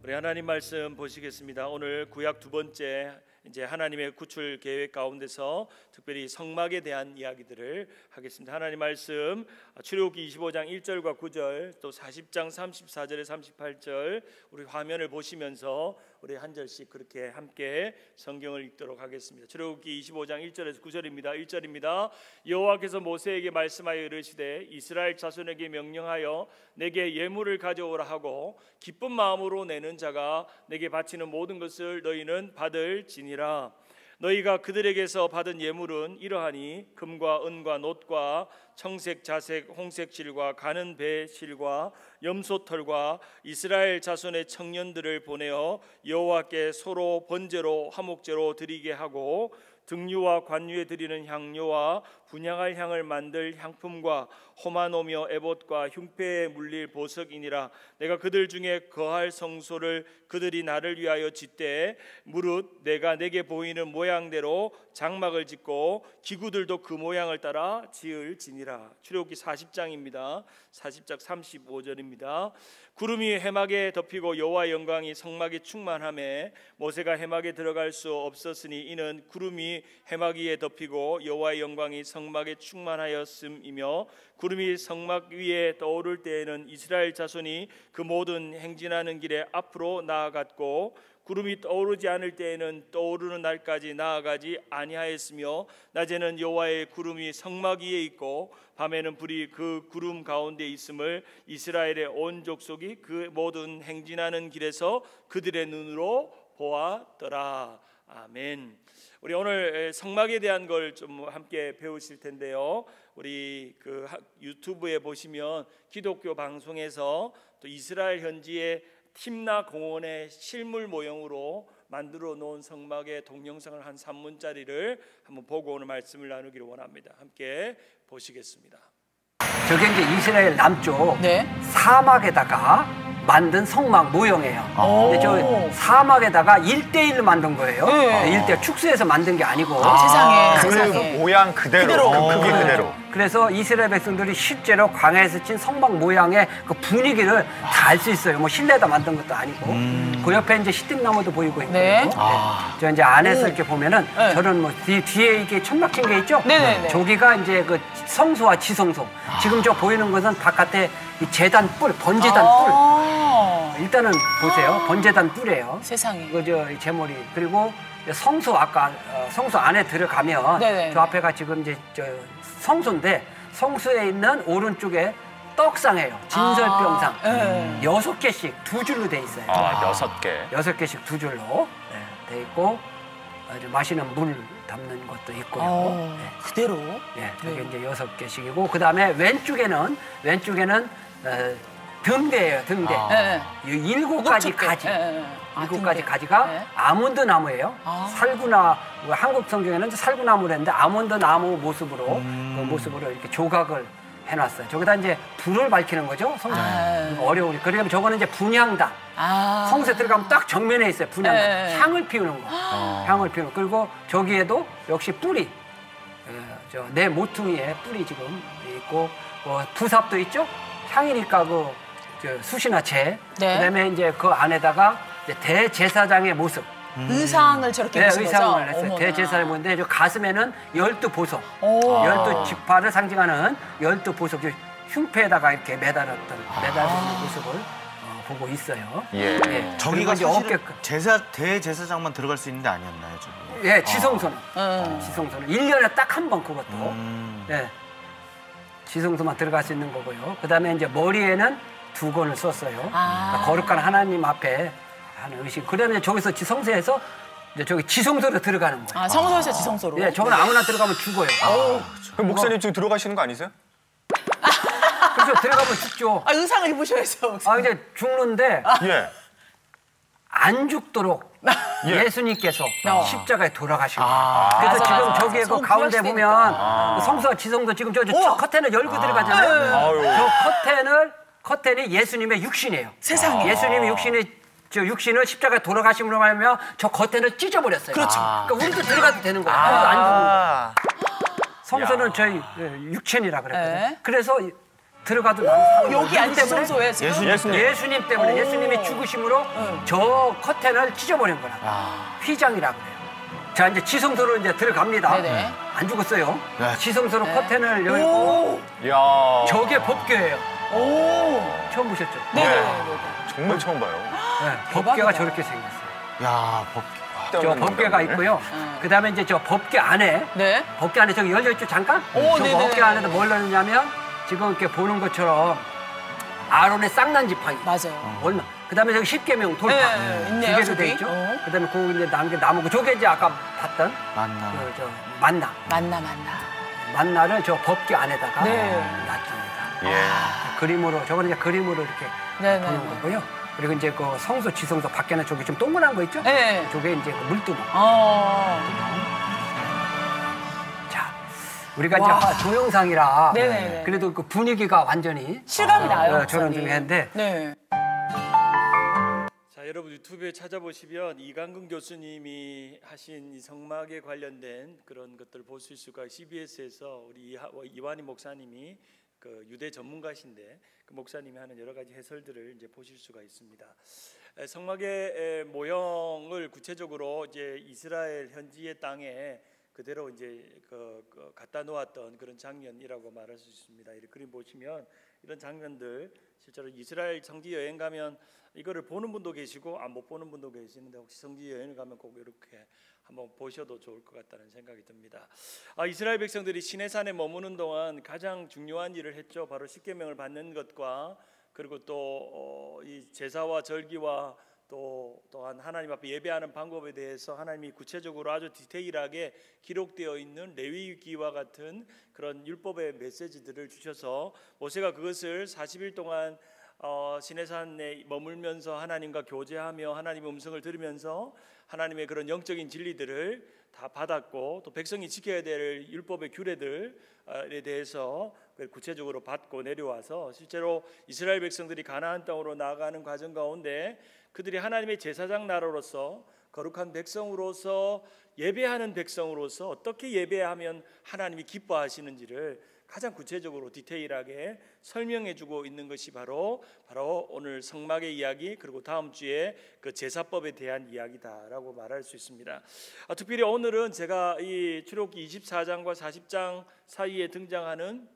우리 하나님 말씀 보시겠습니다. 오늘 구약 두 번째 이제 하나님의 구출 계획 가운데서 특별히 성막에 대한 이야기들을 하겠습니다. 하나님 말씀 출애굽기 25장 1절과 9절 또 40장 34절에 38절 우리 화면을 보시면서 우리 한 절씩 그렇게 함께 성경을 읽도록 하겠습니다. 출애굽기 25장 1절에서 9절입니다. 1절입니다. 여호와께서 모세에게 말씀하여 이르시되 이스라엘 자손에게 명령하여 내게 예물을 가져오라 하고 기쁜 마음으로 내는 자가 내게 바치는 모든 것을 너희는 받을지니라. 너희가 그들에게서 받은 예물은 이러하니 금과 은과 놋과 청색, 자색, 홍색 실과 가는 배 실과 염소털과 이스라엘 자손의 청년들을 보내어 여호와께 소로 번제로 화목제로 드리게 하고 등유와 관유에 드리는 향료와 분향할 향을 만들 향품과 호마노며 에봇과 흉패에 물릴 보석이니라. 내가 그들 중에 거할 성소를 그들이 나를 위하여 짓되 무릇 내가 내게 보이는 모양대로 장막을 짓고 기구들도 그 모양을 따라 지을지니라. 출애굽기 40장입니다. 40장 35절입니다. 구름이 해막에 덮이고 여호와의 영광이 성막에 충만하매 모세가 해막에 들어갈 수 없었으니 이는 구름이 해막 위에 덮이고 여호와의 영광이 성막에 충만하였음이며 구름이 성막 위에 떠오를 때에는 이스라엘 자손이 그 모든 행진하는 길에 앞으로 나아갔고 구름이 떠오르지 않을 때에는 떠오르는 날까지 나아가지 아니하였으며 낮에는 여호와의 구름이 성막 위에 있고 밤에는 불이 그 구름 가운데 있음을 이스라엘의 온 족속이 그 모든 행진하는 길에서 그들의 눈으로 보았더라. 아멘. 우리 오늘 성막에 대한 걸 좀 함께 배우실 텐데요. 우리 그 유튜브에 보시면 기독교 방송에서 또 이스라엘 현지의 팀나 공원의 실물 모형으로 만들어 놓은 성막의 동영상을 한 3분짜리를 한번 보고 오늘 말씀을 나누기를 원합니다. 함께 보시겠습니다. 저게 이제 이스라엘 남쪽 사막에다가 만든 성막 모형이에요. 근데 저 사막에다가 1:1로 만든 거예요. 1:1 축소해서 만든 게 아니고. 그 모양 그대로. 그 크기 그대로. 그래서 이스라엘 백성들이 실제로 광야에서 친 성막 모양의 그 분위기를 다 알 수 있어요. 뭐 실내에다 만든 것도 아니고. 그 옆에 이제 시뜩나무도 보이고 있고. 저 이제 안에서 이렇게 보면은 저런 뭐 뒤에 이게 천 막힌 게 있죠. 저기가 이제 그 성소와 지성소. 지금 저 보이는 것은 바깥에 이 제단 뿔, 번제단 뿔. 일단은 보세요. 번제단 뿔이에요. 세상에. 그저 제머리. 그리고 성소 아까 성소 안에 들어가면 저 앞에가 지금 이제 저 성소인데 성소에 있는 오른쪽에 떡상이에요. 진설병상. 6개씩 두 줄로 돼 있어요. 6개. 6개씩 두 줄로 돼 있고 아주 마시는 물 담는 것도 있고요. 그대로. 그게 이제 6개씩이고 그 다음에 왼쪽에는 등대예요. 등대. 7가지 가지. 7가지 가지가 아몬드 나무예요. 살구나 한국 성경에는 살구나무를 했는데 아몬드 나무 모습으로 그 모습으로 이렇게 조각을 해놨어요. 저기다 이제 불을 밝히는 거죠. 어려우니. 그러면 저거는 이제 분향단. 성소에 들어가면 딱 정면에 있어요. 분향단. 향을 피우는 거. 향을 피우는 거. 그리고 저기에도 역시 뿔이 저 내 모퉁이에 뿔이 지금 있고 부삽도 있죠. 향이니까 그 숯이나 재. 그다음에 이제 그 안에다가 이제 대제사장의 모습. 의상을 저렇게 입으신 거죠? 의상을 했어요. 대제사장의 모습인데 저 가슴에는 12보석. 12지파를 상징하는 12보석. 흉패에다가 이렇게 매달리는 모습을 보고 있어요. 저기가 이제 대제사장만 들어갈 수 있는 데 아니었나요? 저기? 지성소는. 지성소는 1년에 딱 한 번 그것도. 지성소만 들어갈 수 있는 거고요. 그 다음에 이제 머리에는 두건을 썼어요. 그러니까 거룩한 하나님 앞에 하는 의식. 그다음에 저기서 지성소에서 이제 저기 지성소로 들어가는 거예요. 성소에서 지성소로. 저건 아무나 들어가면 죽어요. 그럼 목사님 지금 들어가시는 거 아니세요? 그래서 들어가면 죽죠. 의상을 입으셔야죠. 이제 죽는데 안 죽도록 예수님께서 십자가에 돌아가신 거예요. 그래서 지금 저기에 그 가운데 보면 성소와 지성소 지금 저 커튼을 열고 들어가잖아요. 저 커튼이 예수님의 육신이에요. 세상에. 예수님의 육신을 십자가에 돌아가심으로 말하면 저 커튼을 찢어버렸어요. 그렇죠. 그러니까 우리도 들어가도 되는 거예요. 안 죽는 거예요. 성소는 저희 육체이라 그랬거든요. 그래서 들어가도 나는 상관없어요. 여기 아니 지성소에 지금? 예수님 때문에 예수님이 죽으심으로 저 커튼을 찢어버린 거라. 휘장이라고 그래요. 자, 이제 지성소로 이제 들어갑니다. 네네. 안 죽었어요. 네. 지성소로 커튼을 열고 이야. 저게 법궤예요. 오. 처음 보셨죠? 네네네. 정말 처음 봐요. 네, 법궤가 저렇게 생겼어요. 야, 저 법궤가 있고요. 그다음에 이제 저 법궤 안에 네. 법궤 안에 저기 열려 있죠, 잠깐? 오, 저 네네. 법궤 안에도 뭘 넣느냐면 지금 이렇게 보는 것처럼 아론의 쌍난 지팡이. 맞아요. 얼마? 그다음에 저기 십계명 돌파 네, 두 있네요, 개로 저기. 돼 있죠. 그다음에 그 이제 남게 나무고 저게 이제 아까 봤던 만나. 저 만나. 만나를 저 법궤 안에다가 네. 놨습니다. 예. 그림으로 저거는 이제 그림으로 이렇게 네네. 보는 거고요. 그리고 이제 그 성소 지성소 밖에는 저기 좀 동그란 거 있죠? 네. 저게 이제 그 물두멍. 자, 우리가 와. 이제 동영상이라 네네네. 그래도 그 분위기가 완전히 실감이 나요. 저런 목사님. 좀 했는데 네. 자, 여러분 유튜브에 찾아보시면 이강근 교수님이 하신 이 성막에 관련된 그런 것들을 볼 수 있을 거예요. CBS에서 우리 이완희 목사님이 그 유대 전문가신데 그 목사님이 하는 여러 가지 해설들을 이제 보실 수가 있습니다. 성막의 모형을 구체적으로 이제 이스라엘 현지의 땅에 그대로 이제 갖다 놓았던 그런 장면이라고 말할 수 있습니다. 이 그림 보시면 이런 장면들 실제로 이스라엘 성지 여행 가면 이거를 보는 분도 계시고 못 보는 분도 계시는데 혹시 성지 여행을 가면 꼭 이렇게 한번 보셔도 좋을 것 같다는 생각이 듭니다. 이스라엘 백성들이 시내산에 머무는 동안 가장 중요한 일을 했죠. 바로 십계명을 받는 것과 그리고 또 이 제사와 절기와 또한 하나님 앞에 예배하는 방법에 대해서 하나님이 구체적으로 아주 디테일하게 기록되어 있는 레위기와 같은 그런 율법의 메시지들을 주셔서 모세가 그것을 40일 동안 시내산에 머물면서 하나님과 교제하며 하나님의 음성을 들으면서 하나님의 그런 영적인 진리들을 다 받았고 또 백성이 지켜야 될 율법의 규례들에 대해서 구체적으로 받고 내려와서 실제로 이스라엘 백성들이 가나안 땅으로 나아가는 과정 가운데 그들이 하나님의 제사장 나라로서 거룩한 백성으로서 예배하는 백성으로서 어떻게 예배하면 하나님이 기뻐하시는지를 가장 구체적으로 디테일하게 설명해주고 있는 것이 바로 오늘 성막의 이야기 그리고 다음 주에 그 제사법에 대한 이야기다라고 말할 수 있습니다. 특별히 오늘은 제가 이 출애굽기 24장과 40장 사이에 등장하는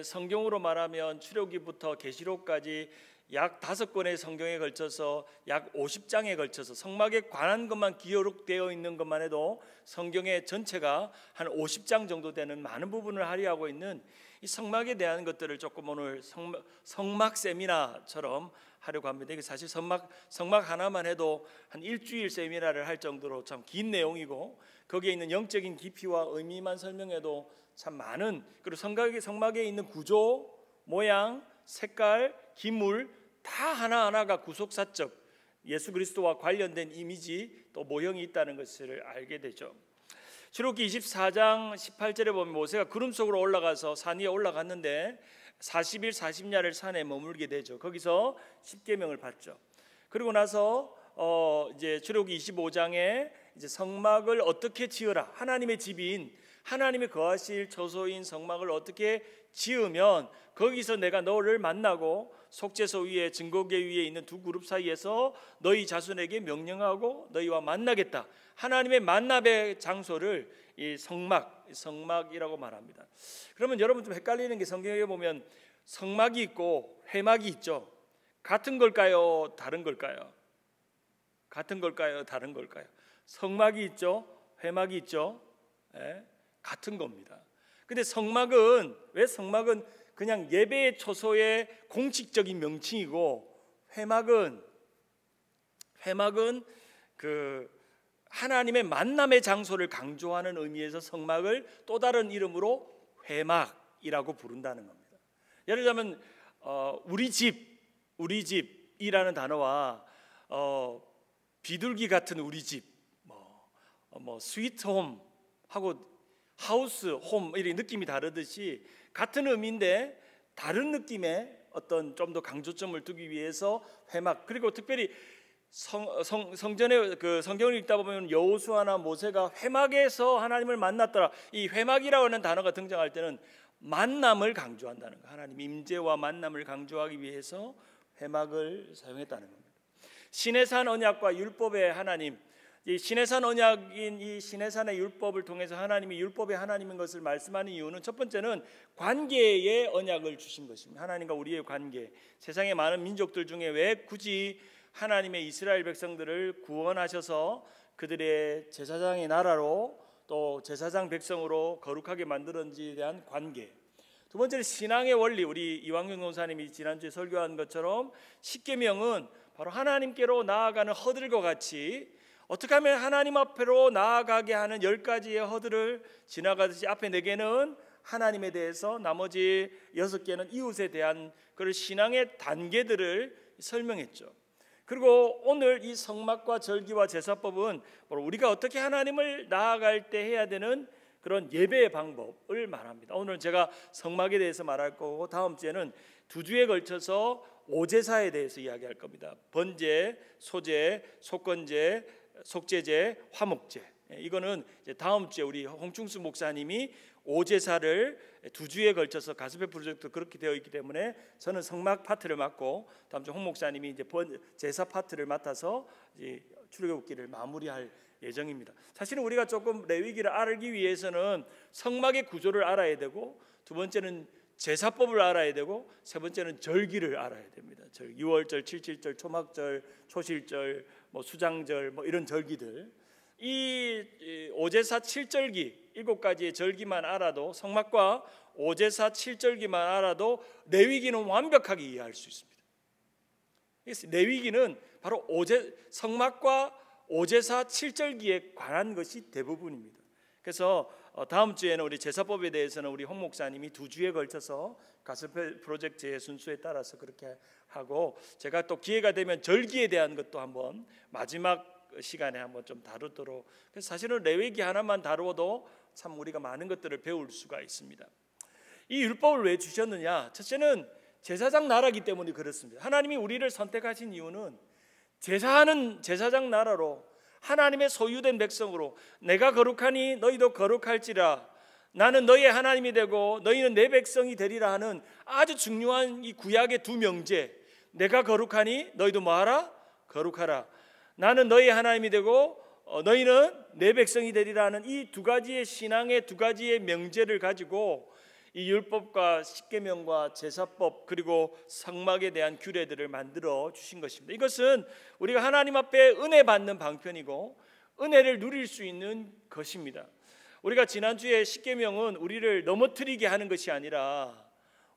성경으로 말하면 출애굽기부터 계시록까지 약 5권의 성경에 걸쳐서 약 50장에 걸쳐서 성막에 관한 것만 기록되어 있는 것만 해도 성경의 전체가 한 50장 정도 되는 많은 부분을 할애하고 있는 이 성막에 대한 것들을 조금 오늘 성막 세미나처럼 하려고 합니다. 이게 사실 성막 하나만 해도 한 일주일 세미나를 할 정도로 참 긴 내용이고 거기에 있는 영적인 깊이와 의미만 설명해도 참 많은 그리고 성막에 있는 구조, 모양, 색깔, 기물 다 하나하나가 구속사적 예수 그리스도와 관련된 이미지 또 모형이 있다는 것을 알게 되죠. 출애굽기 24장 18절에 보면 모세가 구름 속으로 올라가서 산 위에 올라갔는데 40일 40야를 산에 머물게 되죠. 거기서 십계명을 받죠. 그리고 나서 이제 출애굽기 25장에 이제 성막을 어떻게 지으라 하나님의 집인 하나님이 거하실 처소인 성막을 어떻게 지으면 거기서 내가 너를 만나고 속죄소 위에 증거궤 위에 있는 두 그룹 사이에서 너희 자손에게 명령하고 너희와 만나겠다. 하나님의 만남의 장소를 이 성막이라고 말합니다. 그러면 여러분 좀 헷갈리는 게 성경에 보면 성막이 있고 회막이 있죠. 같은 걸까요? 다른 걸까요? 같은 걸까요? 다른 걸까요? 성막이 있죠. 회막이 있죠. 네, 같은 겁니다. 근데 성막은 그냥 예배의 초소의 공식적인 명칭이고 회막은 그 하나님의 만남의 장소를 강조하는 의미에서 성막을 또 다른 이름으로 회막이라고 부른다는 겁니다. 예를 들자면 우리 집이라는 단어와 비둘기 같은 우리 집, 뭐 스위트 홈 하고 하우스, 홈 이런 느낌이 다르듯이 같은 의미인데 다른 느낌의 어떤 좀 더 강조점을 두기 위해서 회막 그리고 특별히 성전에 그 성경을 읽다 보면 여호수아나 모세가 회막에서 하나님을 만났더라. 이 회막이라고 하는 단어가 등장할 때는 만남을 강조한다는 거. 하나님 임재와 만남을 강조하기 위해서 회막을 사용했다는 겁니다. 시내산 언약과 율법의 하나님, 이 시내산 언약인 이 시내산의 율법을 통해서 하나님이 율법의 하나님인 것을 말씀하는 이유는 첫 번째는 관계의 언약을 주신 것입니다. 하나님과 우리의 관계. 세상의 많은 민족들 중에 왜 굳이 하나님의 이스라엘 백성들을 구원하셔서 그들의 제사장의 나라로 또 제사장 백성으로 거룩하게 만들었는지에 대한 관계. 두 번째는 신앙의 원리. 우리 이왕경 권사님이 지난주에 설교한 것처럼 십계명은 바로 하나님께로 나아가는 허들과 같이 어떻게 하면 하나님 앞으로 나아가게 하는 10가지의 허들을 지나가듯이 앞에 4개는 하나님에 대해서, 나머지 6개는 이웃에 대한 그런 신앙의 단계들을 설명했죠. 그리고 오늘 이 성막과 절기와 제사법은 바로 우리가 어떻게 하나님을 나아갈 때 해야 되는 그런 예배의 방법을 말합니다. 오늘 제가 성막에 대해서 말할 거고, 다음 주에는 2주에 걸쳐서 오제사에 대해서 이야기할 겁니다. 번제, 소제, 속건제, 속제제, 화목제. 이거는 이제 다음 주에 우리 홍충수 목사님이 오제사를 2주에 걸쳐서 가스페 프로젝트 그렇게 되어 있기 때문에 저는 성막 파트를 맡고 다음 주 홍 목사님이 이제 제사 파트를 맡아서 이제 출애굽기를 마무리할 예정입니다. 사실은 우리가 조금 레위기를 알기 위해서는 성막의 구조를 알아야 되고, 두 번째는 제사법을 알아야 되고, 세 번째는 절기를 알아야 됩니다. 6월절, 7.7절, 초막절, 초실절, 수장절 이런 절기들. 이 오제사 7절기 7가지의 절기만 알아도, 성막과 오제사 7절기만 알아도 레위기는 완벽하게 이해할 수 있습니다. 레위기는 바로 성막과 오제사 7절기에 관한 것이 대부분입니다. 그래서 다음 주에는 우리 제사법에 대해서는 우리 홍 목사님이 2주에 걸쳐서 가스펠 프로젝트의 순수에 따라서 그렇게 하고, 제가 또 기회가 되면 절기에 대한 것도 한번 마지막 시간에 한번 좀 다루도록. 그래서 사실은 레위기 하나만 다루어도 참 우리가 많은 것들을 배울 수가 있습니다. 이 율법을 왜 주셨느냐? 첫째는 제사장 나라이기 때문에 그렇습니다. 하나님이 우리를 선택하신 이유는 제사하는 제사장 나라로, 하나님의 소유된 백성으로, 내가 거룩하니 너희도 거룩할지라, 나는 너희의 하나님이 되고 너희는 내 백성이 되리라 하는 아주 중요한 이 구약의 2 명제. 내가 거룩하니 너희도 뭐하라? 거룩하라. 나는 너희의 하나님이 되고 너희는 내 백성이 되리라 하는 이 2가지의 신앙의 2가지의 명제를 가지고 이 율법과 십계명과 제사법 그리고 성막에 대한 규례들을 만들어 주신 것입니다. 이것은 우리가 하나님 앞에 은혜 받는 방편이고 은혜를 누릴 수 있는 것입니다. 우리가 지난주에 십계명은 우리를 넘어뜨리게 하는 것이 아니라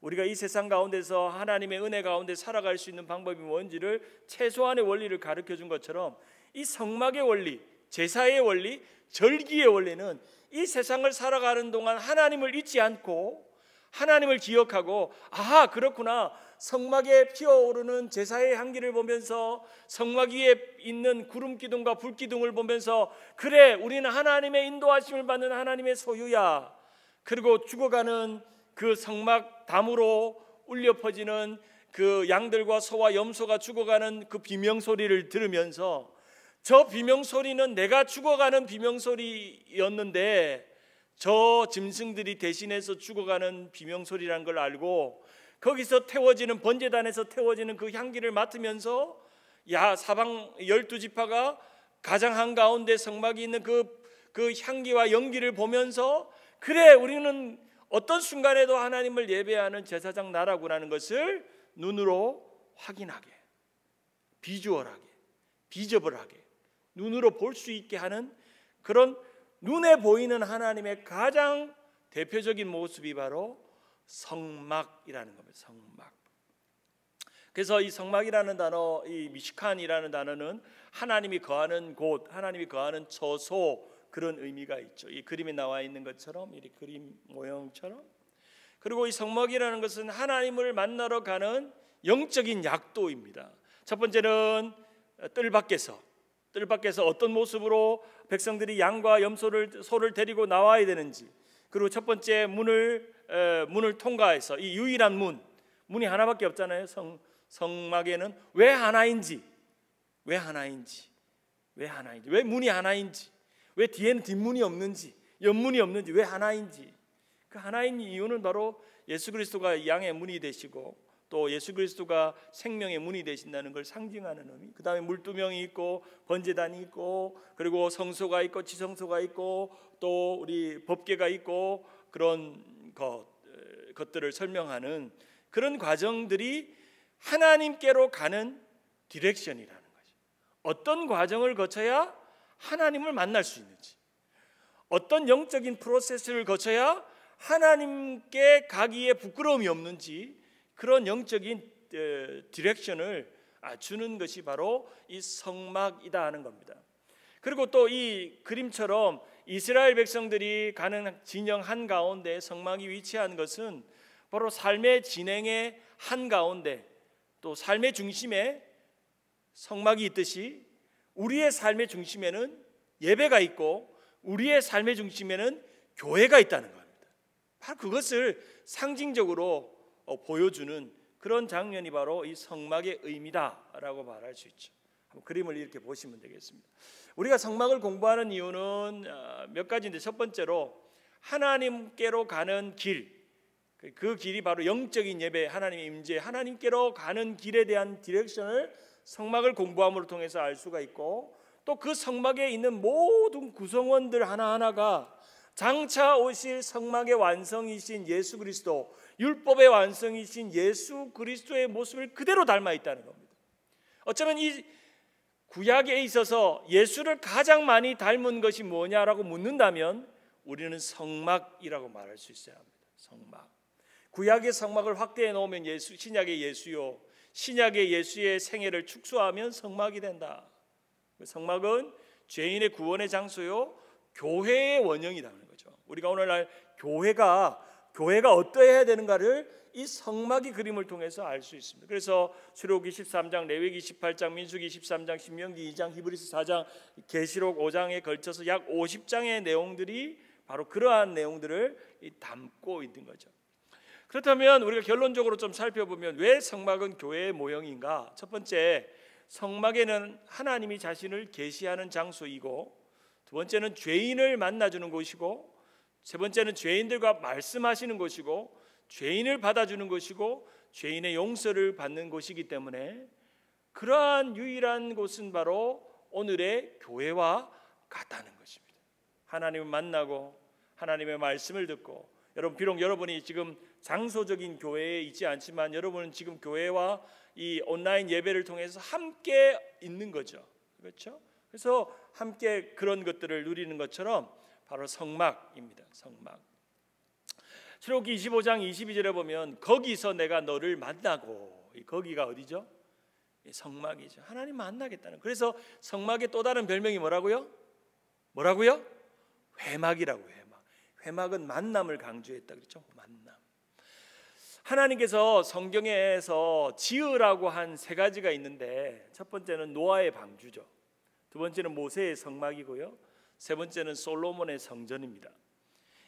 우리가 이 세상 가운데서 하나님의 은혜 가운데 살아갈 수 있는 방법이 뭔지를 최소한의 원리를 가르쳐 준 것처럼, 이 성막의 원리, 제사의 원리, 절기의 원리는 이 세상을 살아가는 동안 하나님을 잊지 않고 하나님을 기억하고, 아하 그렇구나, 성막에 피어오르는 제사의 향기를 보면서 성막 위에 있는 구름 기둥과 불 기둥을 보면서, 그래 우리는 하나님의 인도하심을 받는 하나님의 소유야. 그리고 죽어가는 그 성막 담으로 울려 퍼지는 그 양들과 소와 염소가 죽어가는 그 비명소리를 들으면서, 저 비명소리는 내가 죽어가는 비명소리였는데 저 짐승들이 대신해서 죽어가는 비명소리라는 걸 알고, 거기서 태워지는 번제단에서 태워지는 그 향기를 맡으면서, 야 사방 12지파가 가장 한가운데 성막이 있는 그 향기와 연기를 보면서, 그래 우리는 어떤 순간에도 하나님을 예배하는 제사장 나라구라는 것을 눈으로 확인하게, 비주얼하게, 비저블하게 눈으로 볼 수 있게 하는 그런 눈에 보이는 하나님의 가장 대표적인 모습이 바로 성막이라는 겁니다. 성막. 그래서 이 성막이라는 단어, 이 미시칸이라는 단어는 하나님이 거하는 곳, 하나님이 거하는 처소, 그런 의미가 있죠. 이 그림에 나와 있는 것처럼, 이 그림 모형처럼. 그리고 이 성막이라는 것은 하나님을 만나러 가는 영적인 약도입니다. 첫 번째는 뜰 밖에서 어떤 모습으로 백성들이 양과 소를 데리고 나와야 되는지, 그리고 첫 번째 문을 통과해서, 이 유일한 문이 하나밖에 없잖아요. 성막에는 왜 하나인지, 왜 문이 하나인지, 왜 뒤에는 뒷문이 없는지, 옆문이 없는지, 왜 하나인지, 그 하나인 이유는 바로 예수 그리스도가 양의 문이 되시고 또 예수 그리스도가 생명의 문이 되신다는 걸 상징하는 의미. 그 다음에 물두멍이 있고 번제단이 있고 그리고 성소가 있고 지성소가 있고 또 우리 법궤가 있고 그런 것들을 설명하는 그런 과정들이 하나님께로 가는 디렉션이라는 거죠. 어떤 과정을 거쳐야 하나님을 만날 수 있는지, 어떤 영적인 프로세스를 거쳐야 하나님께 가기에 부끄러움이 없는지 그런 영적인 디렉션을 주는 것이 바로 이 성막이다 하는 겁니다. 그리고 또 이 그림처럼 이스라엘 백성들이 가는 진영 한가운데 성막이 위치한 것은 바로 삶의 진행의 한가운데 또 삶의 중심에 성막이 있듯이 우리의 삶의 중심에는 예배가 있고 우리의 삶의 중심에는 교회가 있다는 겁니다. 바로 그것을 상징적으로 보여주는 그런 장면이 바로 이 성막의 의미다라고 말할 수 있죠. 그림을 이렇게 보시면 되겠습니다. 우리가 성막을 공부하는 이유는 몇 가지인데 첫 번째로 하나님께로 가는 길, 그 길이 바로 영적인 예배, 하나님의 임재, 하나님께로 가는 길에 대한 디렉션을 성막을 공부함으로 통해서 알 수가 있고 또 그 성막에 있는 모든 구성원들 하나하나가 장차 오실 성막의 완성이신 예수 그리스도, 율법의 완성이신 예수 그리스도의 모습을 그대로 닮아 있다는 겁니다. 어쩌면 이 구약에 있어서 예수를 가장 많이 닮은 것이 뭐냐라고 묻는다면 우리는 성막이라고 말할 수 있어야 합니다. 성막. 구약의 성막을 확대해 놓으면 신약의 예수요, 신약의 예수의 생애를 축소하면 성막이 된다. 성막은 죄인의 구원의 장소요, 교회의 원형이라는 거죠. 우리가 오늘날 교회가 어떠해야 되는가를 이 성막의 그림을 통해서 알 수 있습니다. 그래서 출애굽기 13장, 레위기 18장, 민수기 13장, 신명기 2장, 히브리서 4장, 계시록 5장에 걸쳐서 약 50장의 내용들이 바로 그러한 내용들을 담고 있는 거죠. 그렇다면 우리가 결론적으로 좀 살펴보면 왜 성막은 교회의 모형인가? 첫 번째, 성막에는 하나님이 자신을 계시하는 장소이고, 두 번째는 죄인을 만나주는 곳이고, 세 번째는 죄인들과 말씀하시는 곳이고, 죄인을 받아주는 것이고 죄인의 용서를 받는 곳이기 때문에 그러한 유일한 곳은 바로 오늘의 교회와 같다는 것입니다. 하나님을 만나고 하나님의 말씀을 듣고, 여러분 비록 여러분이 지금 장소적인 교회에 있지 않지만 여러분은 지금 교회와 이 온라인 예배를 통해서 함께 있는 거죠. 그렇죠? 그래서 함께 그런 것들을 누리는 것처럼 바로 성막입니다. 성막. 출애굽기 25장 22절에 보면 거기서 내가 너를 만나고, 거기가 어디죠? 성막이죠. 하나님 만나겠다는. 그래서 성막의 또 다른 별명이 뭐라고요? 회막이라고. 회막은 만남을 강조했다 그랬죠. 만남. 하나님께서 성경에서 지으라고 한 세 가지가 있는데 첫 번째는 노아의 방주죠. 두 번째는 모세의 성막이고요. 세 번째는 솔로몬의 성전입니다.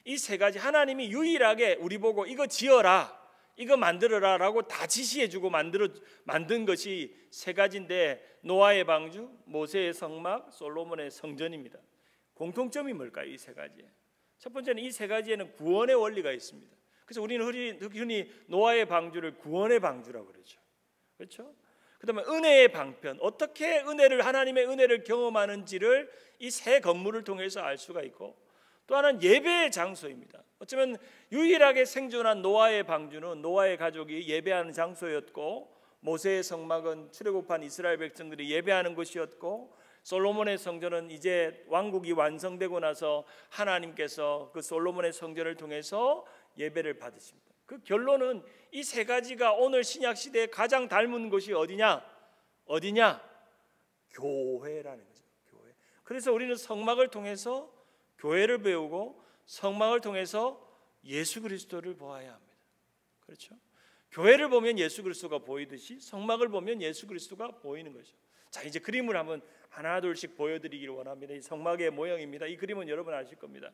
이 세 가지 하나님이 유일하게 우리 보고 이거 지어라, 이거 만들어라 라고 다 지시해주고 만든 것이 세 가지인데 노아의 방주, 모세의 성막, 솔로몬의 성전입니다. 공통점이 뭘까요? 이 세 가지에. 첫 번째는 이 세 가지에는 구원의 원리가 있습니다. 그래서 우리는 흔히 노아의 방주를 구원의 방주라고 그러죠. 그렇죠? 그다음에 은혜의 방편, 어떻게 하나님의 은혜를 경험하는지를 이 세 건물을 통해서 알 수가 있고, 또 하나는 예배의 장소입니다. 어쩌면 유일하게 생존한 노아의 방주는 노아의 가족이 예배하는 장소였고, 모세의 성막은 출애굽한 이스라엘 백성들이 예배하는 곳이었고, 솔로몬의 성전은 이제 왕국이 완성되고 나서 하나님께서 그 솔로몬의 성전을 통해서 예배를 받으십니다. 그 결론은 이 세 가지가 오늘 신약 시대에 가장 닮은 곳이 어디냐? 교회라는 거죠. 교회. 그래서 우리는 성막을 통해서 교회를 배우고 성막을 통해서 예수 그리스도를 보아야 합니다. 그렇죠? 교회를 보면 예수 그리스도가 보이듯이 성막을 보면 예수 그리스도가 보이는 거죠. 자, 이제 그림을 한번 하나 둘씩 보여드리기를 원합니다. 이 성막의 모형입니다. 이 그림은 여러분 아실 겁니다.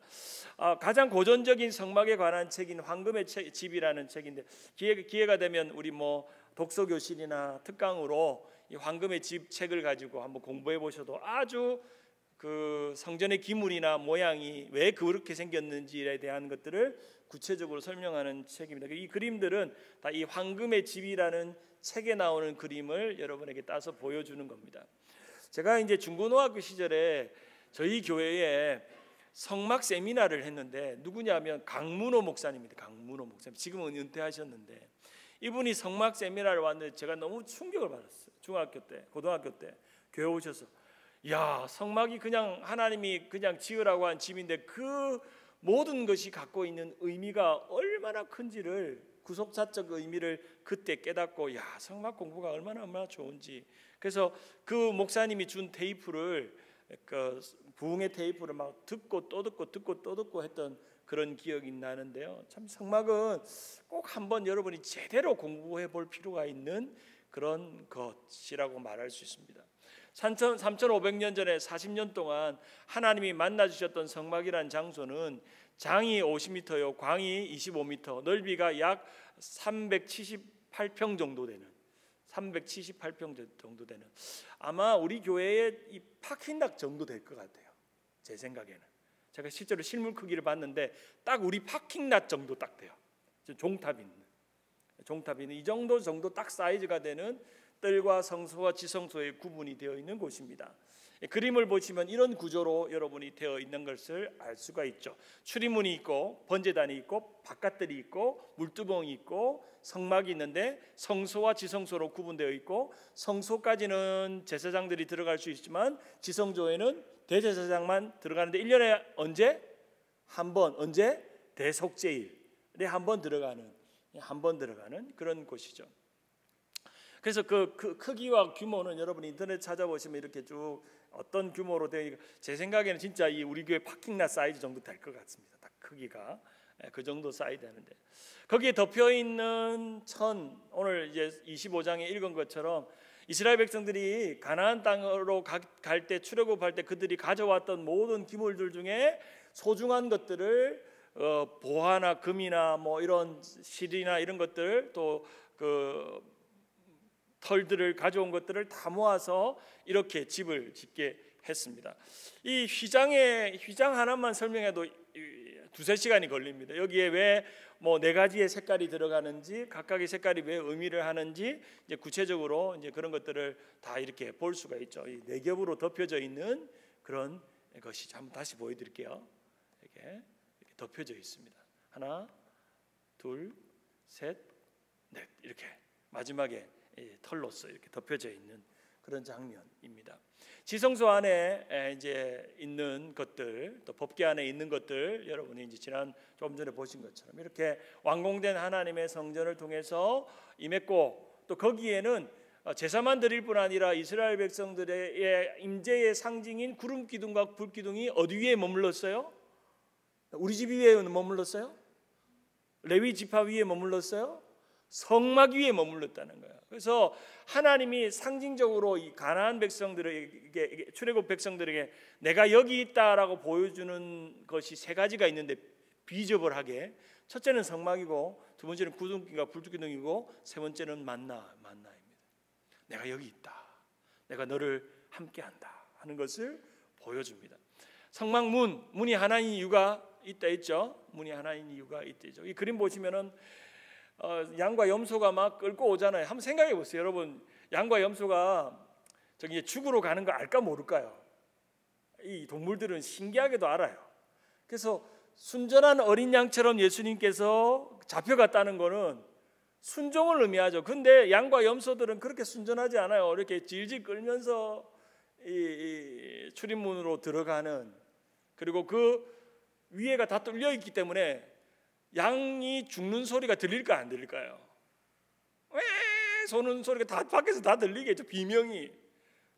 가장 고전적인 성막에 관한 책인 황금의 집이라는 책인데 기회가 되면 우리 독서교실이나 특강으로 이 황금의 집 책을 가지고 한번 공부해 보셔도 아주 그 성전의 기물이나 모양이 왜 그렇게 생겼는지에 대한 것들을 구체적으로 설명하는 책입니다. 이 그림들은 다 이 황금의 집이라는 책에 나오는 그림을 여러분에게 따서 보여주는 겁니다. 제가 이제 중고등학교 시절에 저희 교회에 성막 세미나를 했는데 누구냐면 강문호 목사님입니다. 강문호 목사님, 지금은 은퇴하셨는데 이분이 성막 세미나를 왔는데 제가 너무 충격을 받았어요. 중학교 때, 고등학교 때 교회 오셔서 야, 성막이 그냥 하나님이 그냥 지으라고 한 집인데 그 모든 것이 갖고 있는 의미가 얼마나 큰지를, 구속사적 의미를 그때 깨닫고, 야, 성막 공부가 얼마나 좋은지. 그래서 그 목사님이 준 테이프를, 그 부흥의 테이프를 막 듣고 또 듣고 했던 그런 기억이 나는데요. 참 성막은 꼭 한번 여러분이 제대로 공부해 볼 필요가 있는 그런 것이라고 말할 수 있습니다. 3,500년 전에 40년 동안 하나님이 만나주셨던 성막이라는 장소는 장이 50m요, 광이 25m, 넓이가 약 378평 정도 되는, 378평 정도 되는, 아마 우리 교회의 이 파킹락 정도 될 것 같아요. 제 생각에는. 제가 실제로 실물 크기를 봤는데 딱 우리 파킹락 정도 딱 돼요. 종탑이 있는 이 정도 딱 사이즈가 되는 뜰과 성소와 지성소의 구분이 되어 있는 곳입니다. 그림을 보시면 이런 구조로 여러분이 되어 있는 것을 알 수가 있죠. 출입문이 있고 번제단이 있고 바깥들이 있고 물두멍이 있고 성막이 있는데 성소와 지성소로 구분되어 있고, 성소까지는 제사장들이 들어갈 수 있지만 지성소에는 대제사장만 들어가는데 1년에 언제? 한 번, 언제? 대속죄일에 한 번 들어가는 그런 곳이죠. 그래서 그 크기와 규모는 여러분이 인터넷 찾아보시면 이렇게 쭉 어떤 규모로 되어, 제 생각에는 진짜 이 우리 교회 파킹lot 사이즈 정도 될 것 같습니다. 딱 크기가 그 정도 사이즈 되는데, 거기에 덮여 있는 천, 오늘 이제 25장에 읽은 것처럼 이스라엘 백성들이 가나안 땅으로 갈 때, 출애굽할 때 그들이 가져왔던 모든 기물들 중에 소중한 것들을 보화나 금이나 뭐 이런 실이나 이런 것들, 또 그 털들을 가져온 것들을 다 모아서 이렇게 집을 짓게 했습니다. 이 휘장 하나만 설명해도 두세 시간이 걸립니다. 여기에 왜 뭐 네 가지의 색깔이 들어가는지, 각각의 색깔이 왜 의미를 하는지 이제 구체적으로 이제 그런 것들을 다 이렇게 볼 수가 있죠. 이 네 겹으로 덮여져 있는 그런 것이, 한번 다시 보여드릴게요. 이렇게 덮여져 있습니다. 하나, 둘, 셋, 넷, 이렇게 마지막에 털로서 이렇게 덮여져 있는 그런 장면입니다. 지성소 안에 이제 있는 것들, 또 법궤 안에 있는 것들, 여러분이 이제 조금 전에 보신 것처럼 이렇게 완공된 하나님의 성전을 통해서 임했고, 또 거기에는 제사만 드릴 뿐 아니라 이스라엘 백성들의 임재의 상징인 구름 기둥과 불 기둥이 어디 위에 머물렀어요? 우리 집 위에 머물렀어요? 레위 지파 위에 머물렀어요? 성막 위에 머물렀다는 거예요. 그래서 하나님이 상징적으로 이 가나안 백성들에게, 출애굽 백성들에게 내가 여기 있다라고 보여주는 것이 세 가지가 있는데, 비저벌하게, 첫째는 성막이고, 두 번째는 구름기둥과 불기둥이고, 세 번째는 만나입니다. 내가 여기 있다, 내가 너를 함께한다 하는 것을 보여줍니다. 성막 문이 하나인 이유가 있다 했죠. 문이 하나인 이유가 있죠. 이 그림 보시면은 양과 염소가 막 끌고 오잖아요. 한번 생각해 보세요. 여러분, 양과 염소가 저기 죽으러 가는 거 알까 모를까요? 이 동물들은 신기하게도 알아요. 그래서 순전한 어린 양처럼 예수님께서 잡혀갔다는 거는 순종을 의미하죠. 근데 양과 염소들은 그렇게 순전하지 않아요. 이렇게 질질 끌면서 이 출입문으로 들어가는, 그리고 그 위에가 다 뚫려 있기 때문에 양이 죽는 소리가 들릴까 안 들릴까요? 왜 소는 소리가 다 밖에서 다 들리겠죠. 비명이,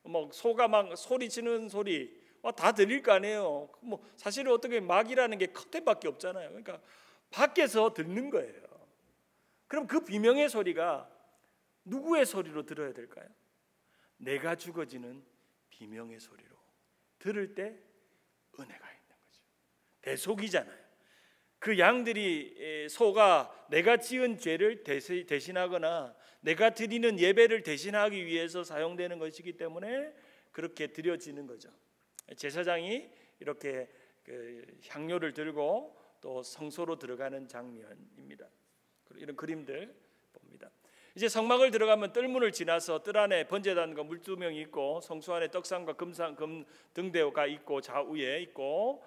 뭐 소가 막 소리치는 소리 다 들릴 거 아니에요. 뭐 사실은 어떻게 막이라는 게 커튼밖에 없잖아요. 그러니까 밖에서 듣는 거예요. 그럼 그 비명의 소리가 누구의 소리로 들어야 될까요? 내가 죽어지는 비명의 소리로 들을 때 은혜가 있는 거죠. 대속이잖아요. 그 양들이, 소가 내가 지은 죄를 대신하거나 내가 드리는 예배를 대신하기 위해서 사용되는 것이기 때문에 그렇게 드려지는 거죠. 제사장이 이렇게 그 향료를 들고 또 성소로 들어가는 장면입니다. 이런 그림들 봅니다. 이제 성막을 들어가면 뜰문을 지나서 뜰 안에 번제단과 물두명이 있고 성소 안에 떡상과 금 등대가 있고 좌우에 있고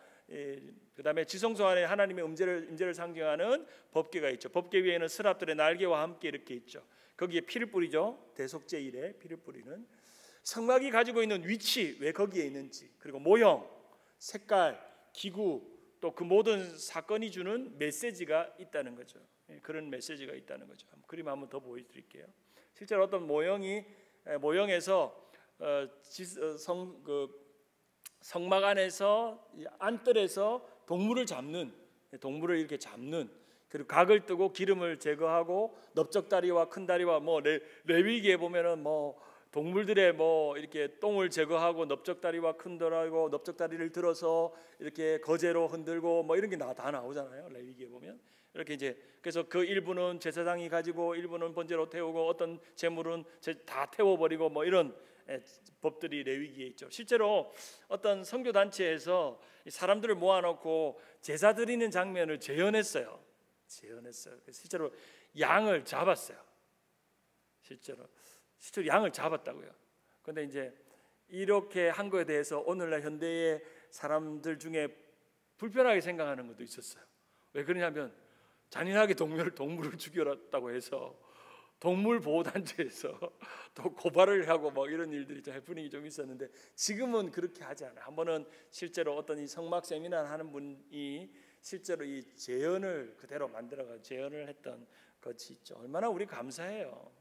그다음에 지성소 안에 하나님의 임재를 상징하는 법궤가 있죠. 법궤 위에는 스랍들의 날개와 함께 이렇게 있죠. 거기에 피를 뿌리죠. 대속죄일에 피를 뿌리는 성막이 가지고 있는 위치, 왜 거기에 있는지, 그리고 모형, 색깔, 기구, 또 그 모든 사건이 주는 메시지가 있다는 거죠. 그런 메시지가 있다는 거죠. 그림 한번 더 보여드릴게요. 실제로 어떤 모형에서 성막 안에서 안뜰에서 동물을 이렇게 잡는, 그리고 각을 뜨고 기름을 제거하고 넓적다리와 큰다리와 뭐 레위기에 보면은 뭐 동물들의 뭐 이렇게 똥을 제거하고 넓적다리와 큰다리고 넓적다리를 들어서 이렇게 거제로 흔들고 뭐 이런 게 다 나오잖아요. 레위기에 보면 이렇게 이제 그래서 그 일부는 제사장이 가지고 일부는 번제로 태우고 어떤 제물은 다 태워버리고 뭐 이런 법들이 레위기에 있죠. 실제로 어떤 선교 단체에서 사람들을 모아놓고 제사 드리는 장면을 재현했어요. 실제로 양을 잡았어요. 실제로 양을 잡았다고요. 그런데 이제 이렇게 한 거에 대해서 오늘날 현대의 사람들 중에 불편하게 생각하는 것도 있었어요. 왜 그러냐면 잔인하게 동물을 죽였다고 해서 동물 보호 단체에서 또 고발을 하고 뭐 이런 일들이 좀 해프닝이 좀 있었는데 지금은 그렇게 하지 않아요. 한 번은 실제로 어떤 이 성막 세미나를 하는 분이 실제로 이 재현을 그대로 만들어가 재현을 했던 것이 있죠. 얼마나 우리 감사해요.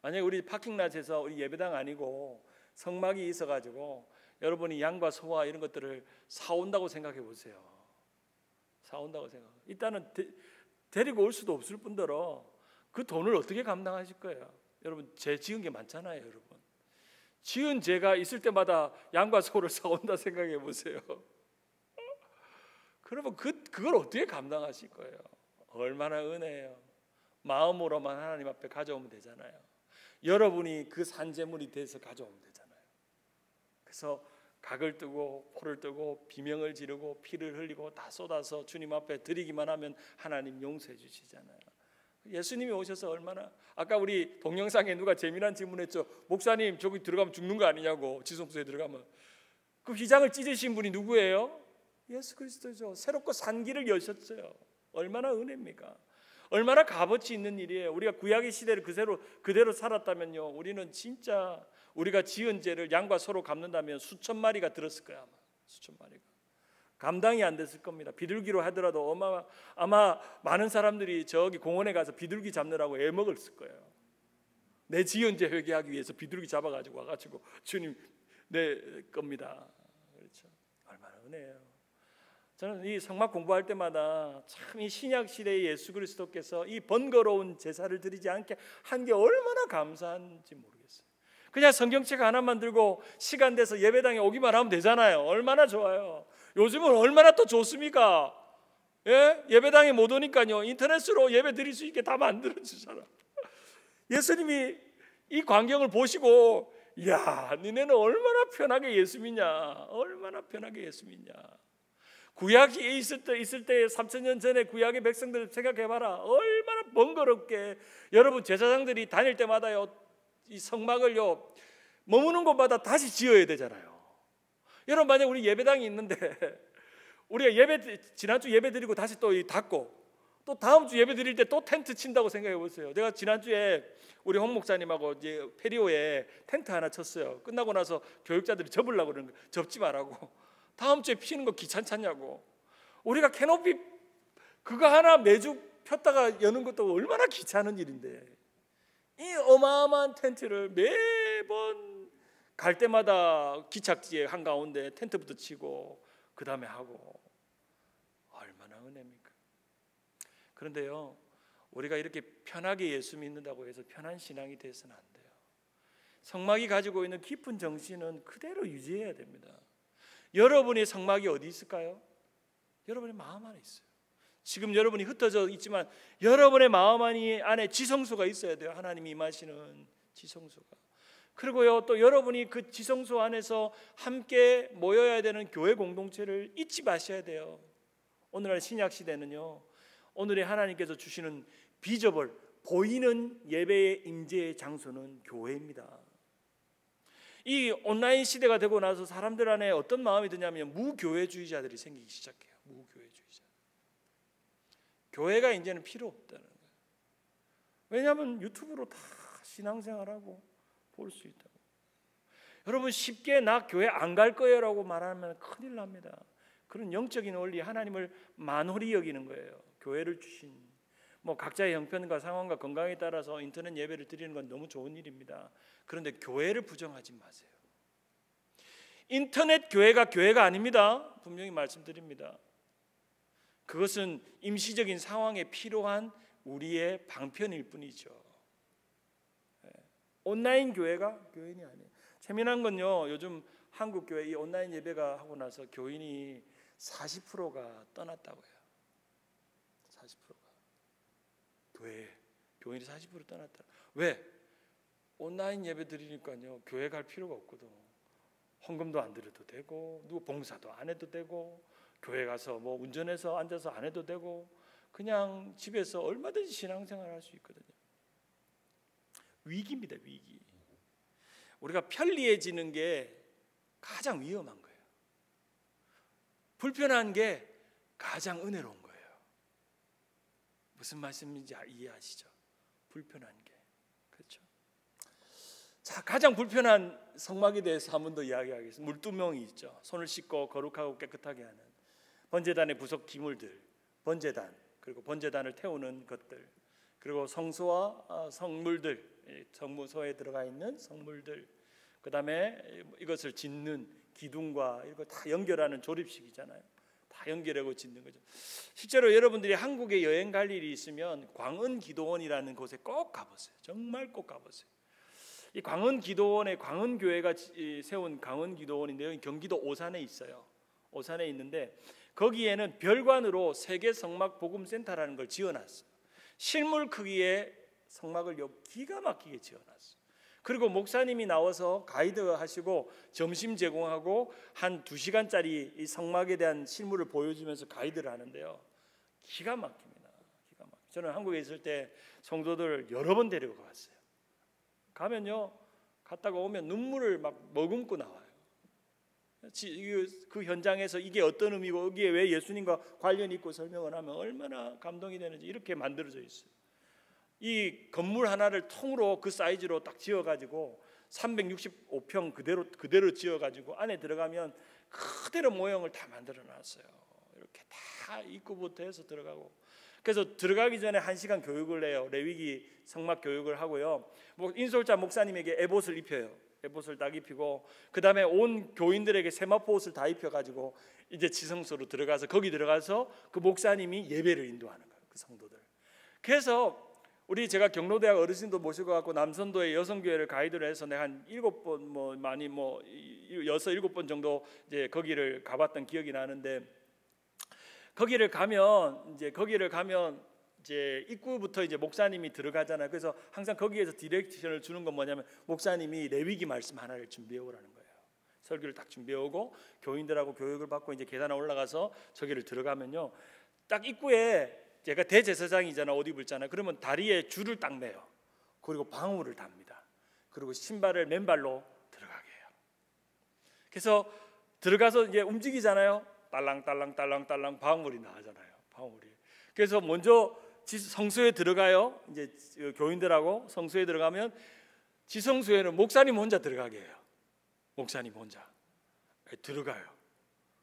만약에 우리 파킹랏에서 우리 예배당 아니고 성막이 있어가지고 여러분이 양과 소와 이런 것들을 사온다고 생각해 보세요. 사온다고 생각. 일단은 데리고 올 수도 없을 뿐더러 그 돈을 어떻게 감당하실 거예요? 여러분 죄 지은 게 많잖아요. 여러분 지은 죄가 있을 때마다 양과 소를 사온다 생각해 보세요. 그러면 그걸 어떻게 감당하실 거예요? 얼마나 은혜예요. 마음으로만 하나님 앞에 가져오면 되잖아요. 여러분이 그 산재물이 돼서 가져오면 되잖아요. 그래서 각을 뜨고 포를 뜨고 비명을 지르고 피를 흘리고 다 쏟아서 주님 앞에 드리기만 하면 하나님 용서해 주시잖아요. 예수님이 오셔서 얼마나, 아까 우리 동영상에 누가 재미난 질문했죠. 목사님 저기 들어가면 죽는 거 아니냐고. 지성소에 들어가면 그 휘장을 찢으신 분이 누구예요? 예수 그리스도죠. 새롭고 산 길을 여셨어요. 얼마나 은혜입니까? 얼마나 값어치 있는 일이에요. 우리가 구약의 시대를 그대로 살았다면요, 우리는 진짜 우리가 지은 죄를 양과 소로 갚는다면 수천 마리가 들었을 거야. 아마 수천 마리가 감당이 안 됐을 겁니다. 비둘기로 하더라도 아마 많은 사람들이 저기 공원에 가서 비둘기 잡느라고 애먹었을 거예요. 내 지은 죄 회개하기 위해서 비둘기 잡아가지고 와가지고 주님 내 겁니다. 그렇죠. 얼마나 은혜예요. 저는 이 성막 공부할 때마다 참 이 신약 시대의 예수 그리스도께서 이 번거로운 제사를 드리지 않게 한 게 얼마나 감사한지 모르겠어요. 그냥 성경책 하나만 들고 시간 돼서 예배당에 오기만 하면 되잖아요. 얼마나 좋아요. 요즘은 얼마나 또 좋습니까? 예배당에 못 오니까요, 인터넷으로 예배 드릴 수 있게 다 만들어 주잖아. 예수님이 이 광경을 보시고, 야, 니네는 얼마나 편하게 예수 믿냐, 얼마나 편하게 예수 믿냐. 구약이 있을 때 3000년 전에 구약의 백성들 생각해봐라. 얼마나 번거롭게 여러분 제사장들이 다닐 때마다요, 이 성막을요 머무는 곳마다 다시 지어야 되잖아요. 여러분 만약 우리 예배당이 있는데 우리가 지난주 예배 드리고 다시 또 닫고 또 다음 주 예배 드릴 때 또 텐트 친다고 생각해 보세요. 제가 지난주에 우리 홍 목사님하고 이제 페리오에 텐트 하나 쳤어요. 끝나고 나서 교육자들이 접으려고 그러는 거예요. 접지 말라고. 다음 주에 피는 거 귀찮냐고. 우리가 캐노피 그거 하나 매주 폈다가 여는 것도 얼마나 귀찮은 일인데, 이 어마어마한 텐트를 매번 갈 때마다 기착지에 한가운데 텐트부터 치고 그 다음에 하고, 얼마나 은혜입니까? 그런데요, 우리가 이렇게 편하게 예수 믿는다고 해서 편한 신앙이 돼서는 안 돼요. 성막이 가지고 있는 깊은 정신은 그대로 유지해야 됩니다. 여러분의 성막이 어디 있을까요? 여러분의 마음 안에 있어요. 지금 여러분이 흩어져 있지만 여러분의 마음 안에 지성소가 있어야 돼요. 하나님이 임하시는 지성소가. 그리고요, 또 여러분이 그 지성소 안에서 함께 모여야 되는 교회 공동체를 잊지 마셔야 돼요. 오늘날 신약 시대는요, 오늘의 하나님께서 주시는 비저블, 보이는 예배의 임재의 장소는 교회입니다. 이 온라인 시대가 되고 나서 사람들 안에 어떤 마음이 드냐면 무교회주의자들이 생기기 시작해요. 무교회주의자. 교회가 이제는 필요 없다는 거예요. 왜냐하면 유튜브로 다 신앙생활하고 볼 수 있다고. 여러분 쉽게 나 교회 안 갈 거예요라고 말하면 큰일 납니다. 그런 영적인 원리, 하나님을 만홀히 여기는 거예요. 교회를 주신 뭐 각자의 형편과 상황과 건강에 따라서 인터넷 예배를 드리는 건 너무 좋은 일입니다. 그런데 교회를 부정하지 마세요. 인터넷 교회가 교회가 아닙니다. 분명히 말씀드립니다. 그것은 임시적인 상황에 필요한 우리의 방편일 뿐이죠. 온라인 교회가 교인이 아니에요. 재미난 건요, 요즘 한국 교회 이 온라인 예배가 하고 나서 교인이 40%가 떠났다고요. 40%가 교인이 40% 떠났다. 왜? 온라인 예배 드리니까요, 교회 갈 필요가 없거든. 헌금도 안 드려도 되고, 누구 봉사도 안 해도 되고, 교회 가서 뭐 운전해서 앉아서 안 해도 되고, 그냥 집에서 얼마든지 신앙생활 할 수 있거든요. 위기입니다, 위기. 우리가 편리해지는 게 가장 위험한 거예요. 불편한 게 가장 은혜로운 거예요. 무슨 말씀인지 이해하시죠? 불편한 게. 그렇죠? 자, 가장 불편한 성막에 대해서 한 번 더 이야기하겠습니다. 물두멍이 있죠. 손을 씻고 거룩하고 깨끗하게 하는 번제단의 부속 기물들, 번제단, 그리고 번제단을 태우는 것들, 그리고 성소와 성물들, 성소에 들어가 있는 성물들, 그 다음에 이것을 짓는 기둥과 이거 다 연결하는 조립식이잖아요. 다 연결하고 짓는 거죠. 실제로 여러분들이 한국에 여행 갈 일이 있으면 광은기도원이라는 곳에 꼭 가보세요. 정말 꼭 가보세요. 이 광은기도원에 광은교회가 세운 광은기도원인데요, 경기도 오산에 있어요. 오산에 있는데 거기에는 별관으로 세계 성막 복음센터라는 걸 지어놨어요. 실물 크기의 성막을 기가 막히게 지어놨어요. 그리고 목사님이 나와서 가이드 하시고 점심 제공하고 한 2시간짜리 이 성막에 대한 실물을 보여주면서 가이드를 하는데요, 기가 막힙니다. 기가 막힙니다. 저는 한국에 있을 때 성도들 여러 번 데리고 갔어요. 가면요, 갔다가 오면 눈물을 막 머금고 나와요. 그 현장에서 이게 어떤 의미고 여기에 왜 예수님과 관련이 있고 설명을 하면 얼마나 감동이 되는지 이렇게 만들어져 있어요. 이 건물 하나를 통으로 그 사이즈로 딱 지어가지고 365평 그대로 지어가지고 안에 들어가면 그대로 모형을 다 만들어놨어요. 이렇게 다 입구부터 해서 들어가고, 그래서 들어가기 전에 1시간 교육을 해요. 레위기 성막 교육을 하고요. 인솔자 목사님에게 에봇을 입혀요. 에봇을 딱 입히고, 그 다음에 온 교인들에게 세마포 옷을 다 입혀가지고 이제 지성소로 들어가서 거기 들어가서 그 목사님이 예배를 인도하는 거예요. 그 성도들. 그래서 제가 경로대학 어르신도 모시고 갖고 남선도의 여성교회를 가이드를 해서 내가 한 7번 많이 6, 7번 정도 이제 거기를 가봤던 기억이 나는데, 거기를 가면 이제 입구부터 이제 목사님이 들어가잖아요. 그래서 항상 거기에서 디렉션을 주는 건 뭐냐면 목사님이 레위기 말씀 하나를 준비해 오라는 거예요. 설교를 딱 준비해 오고 교인들하고 교육을 받고 이제 계단에 올라가서 저기를 들어가면요, 딱 입구에 제가 대제사장이잖아, 옷 입을잖아요. 그러면 다리에 줄을 딱 매요. 그리고 방울을 답니다. 그리고 신발을 맨발로 들어가게 해요. 그래서 들어가서 이제 움직이잖아요. 딸랑딸랑딸랑딸랑 방울이 나잖아요. 방울이. 그래서 먼저 성소에 들어가요. 이제 교인들하고 성소에 들어가면 지성소에는 목사님 혼자 들어가게 해요. 목사님 혼자 들어가요.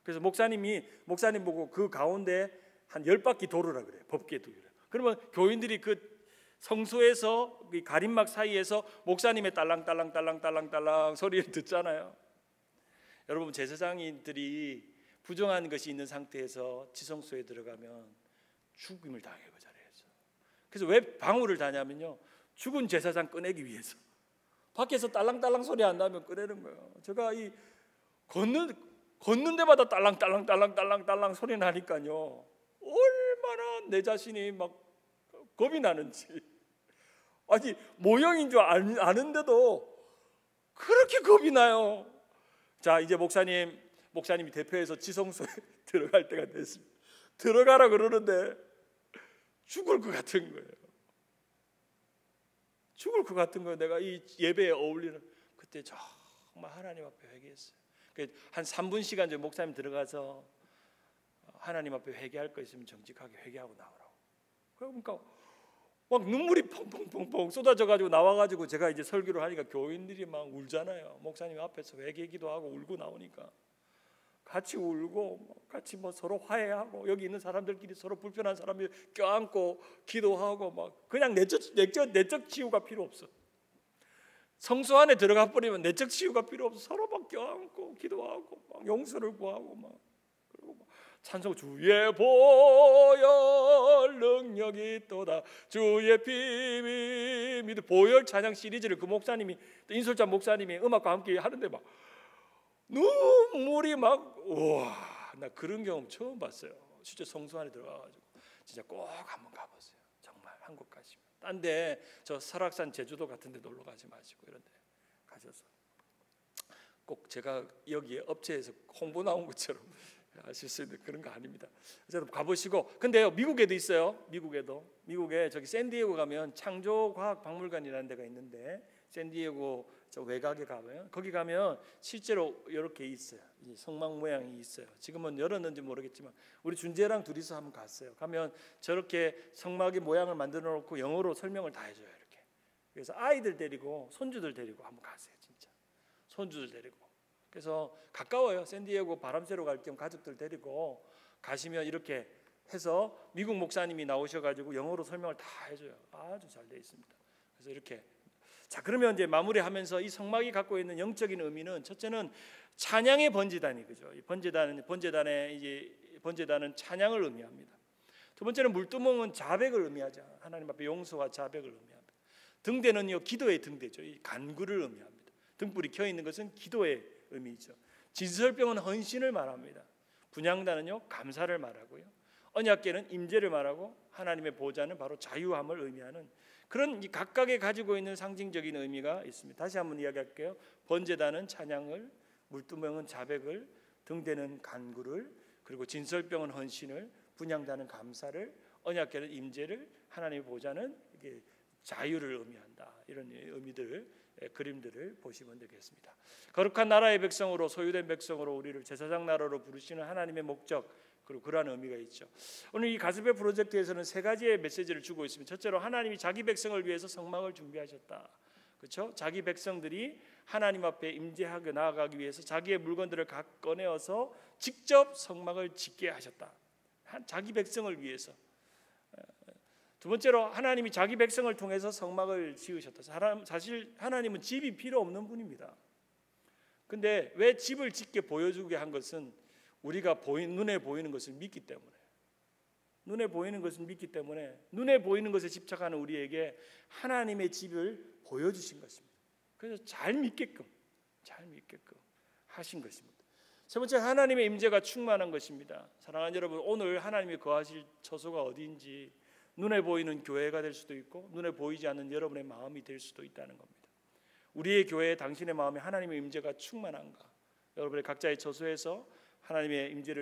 그래서 목사님 보고 그 가운데 한 10바퀴 도르라 그래요. 법궤 두기를. 그러면 교인들이 그 성소에서 그 가림막 사이에서 목사님의 딸랑딸랑딸랑딸랑딸랑 소리를 듣잖아요. 여러분, 제사장인들이 부정한 것이 있는 상태에서 지성소에 들어가면 죽임을 당해요. 그 자리에서. 그래서 왜 방울을 다냐면요, 죽은 제사장 꺼내기 위해서. 밖에서 딸랑딸랑 소리 안 나면 꺼내는 거예요. 제가 이 걷는 데마다 딸랑딸랑딸랑딸랑딸랑 소리 나니까요, 얼마나 내 자신이 막 겁이 나는지. 아니, 모형인 줄 아는데도 그렇게 겁이 나요. 자, 이제 목사님이 대표해서 지성소에 들어갈 때가 됐습니다. 들어가라 그러는데 죽을 것 같은 거예요. 죽을 것 같은 거예요. 내가 이 예배에 어울리는 그때 정말 하나님 앞에 회개했어요. 한 3분 시간 전에 목사님 들어가서 하나님 앞에 회개할 거 있으면 정직하게 회개하고 나오라고. 그러니까 막 눈물이 펑펑펑펑 쏟아져가지고 나와가지고 제가 이제 설교를 하니까 교인들이 막 울잖아요. 목사님 앞에서 회개기도 하고 울고 나오니까 같이 울고 같이 뭐 서로 화해하고 여기 있는 사람들끼리 서로 불편한 사람들 껴안고 기도하고 막 그냥 내적 치유가 필요 없어. 성소 안에 들어가 버리면 내적 치유가 필요 없어. 서로 막 껴안고 기도하고 막 용서를 구하고 막 그리고 막 찬송 주의 보혈 능력이 있도다 주의 피 믿음 보혈 찬양 시리즈를 그 목사님이 인솔자 목사님이 음악과 함께 하는데 막 눈물이 막 우와 나 그런 경험 처음 봤어요. 진짜 성소 안에 들어가가지고 진짜 꼭 한번 가보세요. 정말 한국 가시면 딴데 저 설악산 제주도 같은 데 놀러 가지 마시고 이런 데 가셔서 꼭 제가 여기에 업체에서 홍보 나온 것처럼 하실 수 있는 그런 거 아닙니다. 어쨌든 가보시고 근데요 미국에도 있어요. 미국에 저기 샌디에고 가면 창조과학박물관이라는 데가 있는데 샌디에고 저 외곽에 가면 거기 가면 실제로 이렇게 있어요. 이 성막 모양이 있어요. 지금은 열었는지 모르겠지만 우리 준재랑 둘이서 한번 갔어요. 가면 저렇게 성막의 모양을 만들어 놓고 영어로 설명을 다 해줘요. 이렇게. 그래서 아이들 데리고 손주들 데리고 한번 가세요. 진짜 손주들 데리고. 그래서 가까워요. 샌디에고 바람 쐬러 갈 겸 가족들 데리고 가시면 이렇게 해서 미국 목사님이 나오셔가지고 영어로 설명을 다 해줘요. 아주 잘 돼 있습니다. 그래서 이렇게 자 그러면 이제 마무리하면서 이 성막이 갖고 있는 영적인 의미는 첫째는 찬양의 번제단이 그죠. 이 번제단은 찬양을 의미합니다. 두 번째는 물두멍은 자백을 의미하죠. 하나님 앞에 용서와 자백을 의미합니다. 등대는요 기도의 등대죠. 이 간구를 의미합니다. 등불이 켜 있는 것은 기도의 의미죠. 진설병은 헌신을 말합니다. 분향단은요 감사를 말하고요. 언약궤는 임재를 말하고 하나님의 보좌는 바로 자유함을 의미하는 그런 각각의 가지고 있는 상징적인 의미가 있습니다. 다시 한번 이야기할게요. 번제단은 찬양을, 물두멍은 자백을, 등대는 간구를, 그리고 진설병은 헌신을, 분향단은 감사를, 언약궤는 임재를, 하나님의 보좌는 이게 자유를 의미한다. 이런 의미들, 그림들을 보시면 되겠습니다. 거룩한 나라의 백성으로 소유된 백성으로 우리를 제사장 나라로 부르시는 하나님의 목적 그리고 그러한 의미가 있죠. 오늘 이 가스배 프로젝트에서는 세 가지의 메시지를 주고 있습니다. 첫째로 하나님이 자기 백성을 위해서 성막을 준비하셨다. 그렇죠? 자기 백성들이 하나님 앞에 임재하게 나아가기 위해서 자기의 물건들을 각 꺼내어서 직접 성막을 짓게 하셨다. 자기 백성을 위해서. 두 번째로 하나님이 자기 백성을 통해서 성막을 지으셨다. 사실 하나님은 집이 필요 없는 분입니다. 근데 왜 집을 짓게 보여주게 한 것은 우리가 눈에 보이는 것을 믿기 때문에 눈에 보이는 것을 믿기 때문에 눈에 보이는 것에 집착하는 우리에게 하나님의 집을 보여주신 것입니다. 그래서 잘 믿게끔 하신 것입니다. 세 번째 하나님의 임재가 충만한 것입니다. 사랑하는 여러분 오늘 하나님이 거하실 처소가 어디인지 눈에 보이는 교회가 될 수도 있고 눈에 보이지 않는 여러분의 마음이 될 수도 있다는 겁니다. 우리의 교회에 당신의 마음에 하나님의 임재가 충만한가? 여러분의 각자의 처소에서 하나님의 임재를